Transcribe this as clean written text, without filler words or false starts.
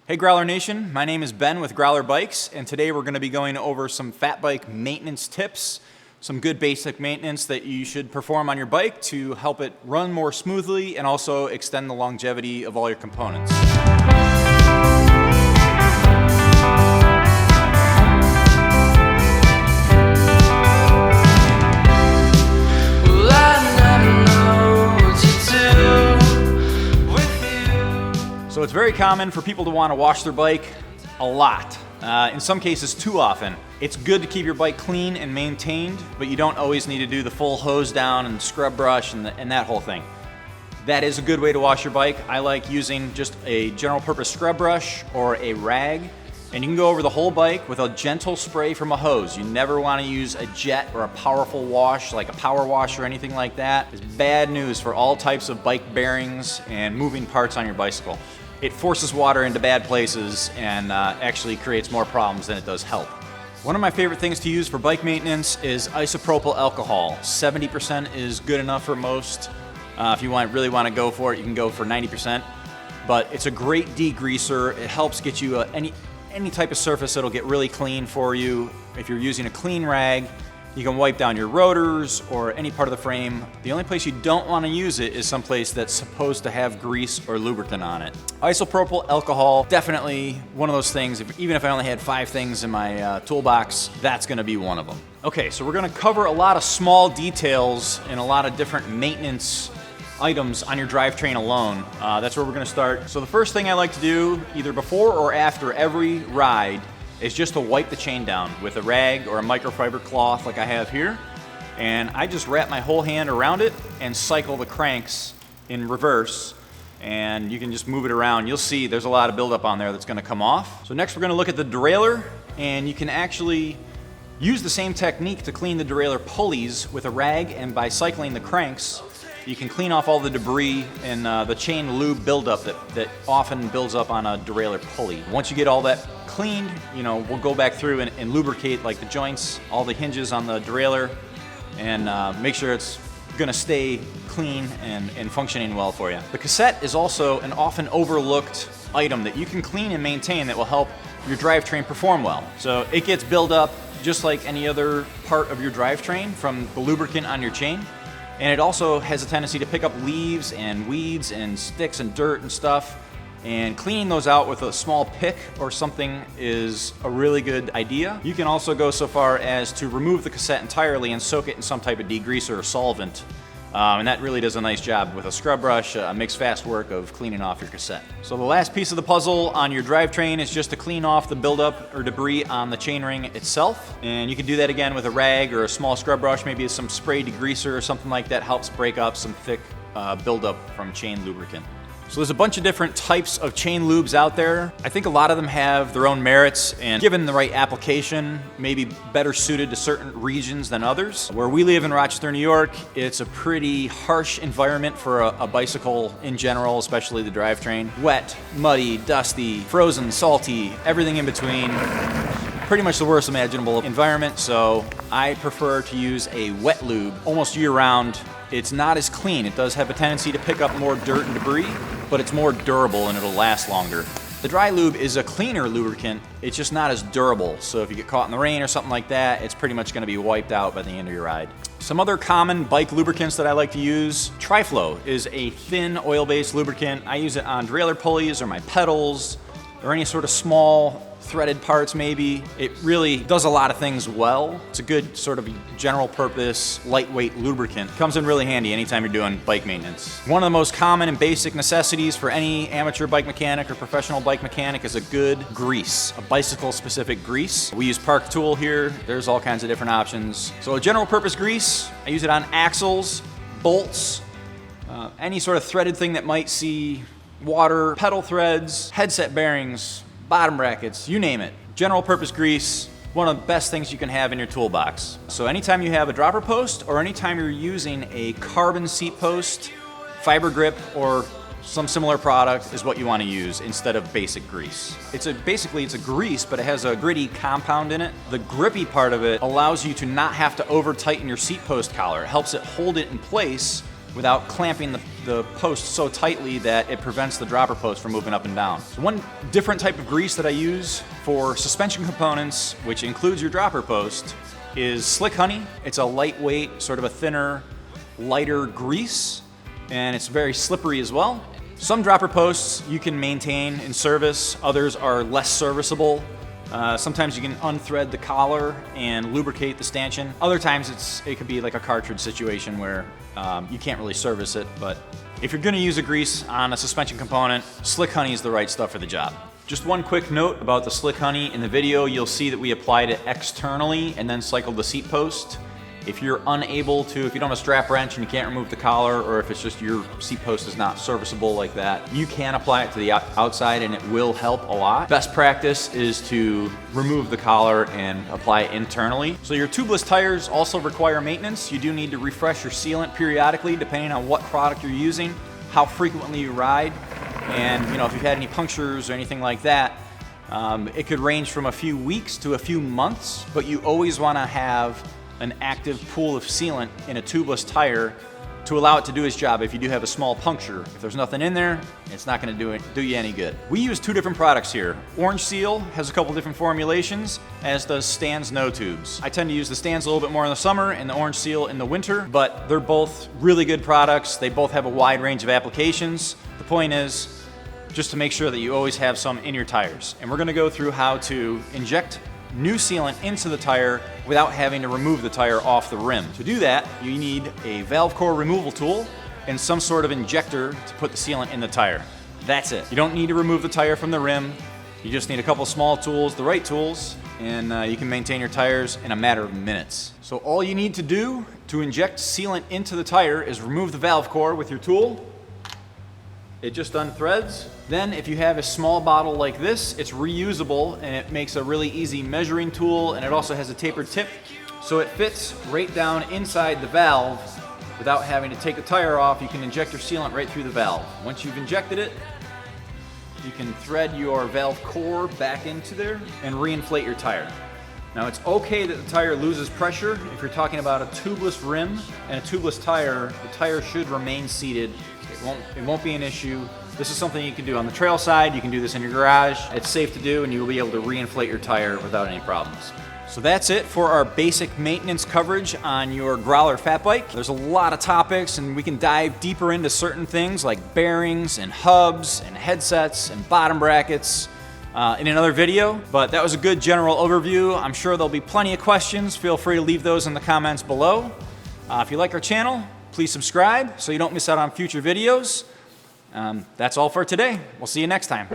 Hey Growler Nation, my name is Ben with Growler Bikes, and today we're going to be going over some fat bike maintenance tips, some good basic maintenance that you should perform on your bike to help it run more smoothly and also extend the longevity of all your components. So it's very common for people to want to wash their bike a lot, in some cases too often. It's good to keep your bike clean and maintained, but you don't always need to do the full hose down and scrub brush and that whole thing. That is a good way to wash your bike. I like using just a general purpose scrub brush or a rag, and you can go over the whole bike with a gentle spray from a hose. You never want to use a jet or a powerful wash like a power wash or anything like that. It's bad news for all types of bike bearings and moving parts on your bicycle. It forces water into bad places and actually creates more problems than it does help. One of my favorite things to use for bike maintenance is isopropyl alcohol. 70% is good enough for most. If you really want to go for it, you can go for 90%. But it's a great degreaser. It helps get you any type of surface that'll get really clean for you. If you're using a clean rag, you can wipe down your rotors or any part of the frame. The only place you don't want to use it is someplace that's supposed to have grease or lubricant on it. Isopropyl alcohol, definitely one of those things. Even if I only had 5 things in my toolbox, that's going to be one of them. Okay, so we're going to cover a lot of small details and a lot of different maintenance items on your drivetrain alone. That's where we're going to start. So the first thing I like to do, either before or after every ride, is just to wipe the chain down with a rag or a microfiber cloth like I have here. And I just wrap my whole hand around it and cycle the cranks in reverse. And you can just move it around. You'll see there's a lot of buildup on there that's gonna come off. So next we're gonna look at the derailleur, and you can actually use the same technique to clean the derailleur pulleys with a rag, and by cycling the cranks, you can clean off all the debris and the chain lube buildup that often builds up on a derailleur pulley. Once you get all that cleaned, we'll go back through and lubricate like the joints, all the hinges on the derailleur, and make sure it's gonna stay clean and functioning well for you. The cassette is also an often overlooked item that you can clean and maintain that will help your drivetrain perform well. So it gets built up just like any other part of your drivetrain from the lubricant on your chain. And it also has a tendency to pick up leaves and weeds and sticks and dirt and stuff. And cleaning those out with a small pick or something is a really good idea. You can also go so far as to remove the cassette entirely and soak it in some type of degreaser or solvent. And that really does a nice job with a scrub brush. Makes fast work of cleaning off your cassette. So the last piece of the puzzle on your drivetrain is just to clean off the buildup or debris on the chainring itself. And you can do that again with a rag or a small scrub brush, maybe some spray degreaser or something like that helps break up some thick buildup from chain lubricant. So there's a bunch of different types of chain lubes out there. I think a lot of them have their own merits, and given the right application, maybe better suited to certain regions than others. Where we live in Rochester, New York, it's a pretty harsh environment for a bicycle in general, especially the drivetrain. Wet, muddy, dusty, frozen, salty, everything in between. Pretty much the worst imaginable environment, so I prefer to use a wet lube almost year-round. It's not as clean. It does have a tendency to pick up more dirt and debris, but it's more durable and it'll last longer. The dry lube is a cleaner lubricant. It's just not as durable, so if you get caught in the rain or something like that, it's pretty much going to be wiped out by the end of your ride. Some other common bike lubricants that I like to use, Triflow is a thin oil-based lubricant. I use it on derailleur pulleys or my pedals or any sort of small threaded parts maybe. It really does a lot of things well. It's a good sort of general purpose, lightweight lubricant. Comes in really handy anytime you're doing bike maintenance. One of the most common and basic necessities for any amateur bike mechanic or professional bike mechanic is a good grease, a bicycle specific grease. We use Park Tool here. There's all kinds of different options. So a general purpose grease, I use it on axles, bolts, any sort of threaded thing that might see water, pedal threads, headset bearings, bottom brackets, you name it. General purpose grease, one of the best things you can have in your toolbox. So anytime you have a dropper post or anytime you're using a carbon seat post, fiber grip, or some similar product is what you want to use instead of basic grease. Basically it's a grease, but it has a gritty compound in it. The grippy part of it allows you to not have to over tighten your seat post collar. It helps it hold it in place without clamping the post so tightly that it prevents the dropper post from moving up and down. So one different type of grease that I use for suspension components, which includes your dropper post, is Slick Honey. It's a lightweight, sort of a thinner, lighter grease, and it's very slippery as well. Some dropper posts you can maintain in service, others are less serviceable. Sometimes you can unthread the collar and lubricate the stanchion. Other times it could be like a cartridge situation where you can't really service it, but if you're gonna use a grease on a suspension component, Slick Honey is the right stuff for the job. Just one quick note about the Slick Honey. In the video, you'll see that we applied it externally and then cycled the seat post. If you're unable to, if you don't have a strap wrench and you can't remove the collar, or if it's just your seat post is not serviceable like that, you can apply it to the outside and it will help a lot. Best practice is to remove the collar and apply it internally. So your tubeless tires also require maintenance. You do need to refresh your sealant periodically depending on what product you're using, how frequently you ride, and if you've had any punctures or anything like that, it could range from a few weeks to a few months, but you always want to have an active pool of sealant in a tubeless tire to allow it to do its job if you do have a small puncture. If there's nothing in there, it's not going to do you any good. We use two different products here. Orange Seal has a couple different formulations, as does Stan's No Tubes. I tend to use the Stan's a little bit more in the summer and the Orange Seal in the winter, but they're both really good products. They both have a wide range of applications. The point is just to make sure that you always have some in your tires. And we're going to go through how to inject new sealant into the tire without having to remove the tire off the rim. To do that, you need a valve core removal tool and some sort of injector to put the sealant in the tire. That's it. You don't need to remove the tire from the rim. You just need a couple small tools, the right tools, and you can maintain your tires in a matter of minutes. So all you need to do to inject sealant into the tire is remove the valve core with your tool. It just unthreads. Then if you have a small bottle like this, it's reusable and it makes a really easy measuring tool, and it also has a tapered tip, so it fits right down inside the valve without having to take the tire off. You can inject your sealant right through the valve. Once you've injected it, you can thread your valve core back into there and reinflate your tire. Now it's okay that the tire loses pressure. If you're talking about a tubeless rim and a tubeless tire, the tire should remain seated. It won't be an issue. This is something you can do on the trail side. You can do this in your garage. It's safe to do, and you'll be able to reinflate your tire without any problems. So that's it for our basic maintenance coverage on your Growler fat bike. There's a lot of topics, and we can dive deeper into certain things like bearings and hubs and headsets and bottom brackets in another video, but that was a good general overview. I'm sure there'll be plenty of questions. Feel free to leave those in the comments below. If you like our channel, please subscribe so you don't miss out on future videos. That's all for today. We'll see you next time.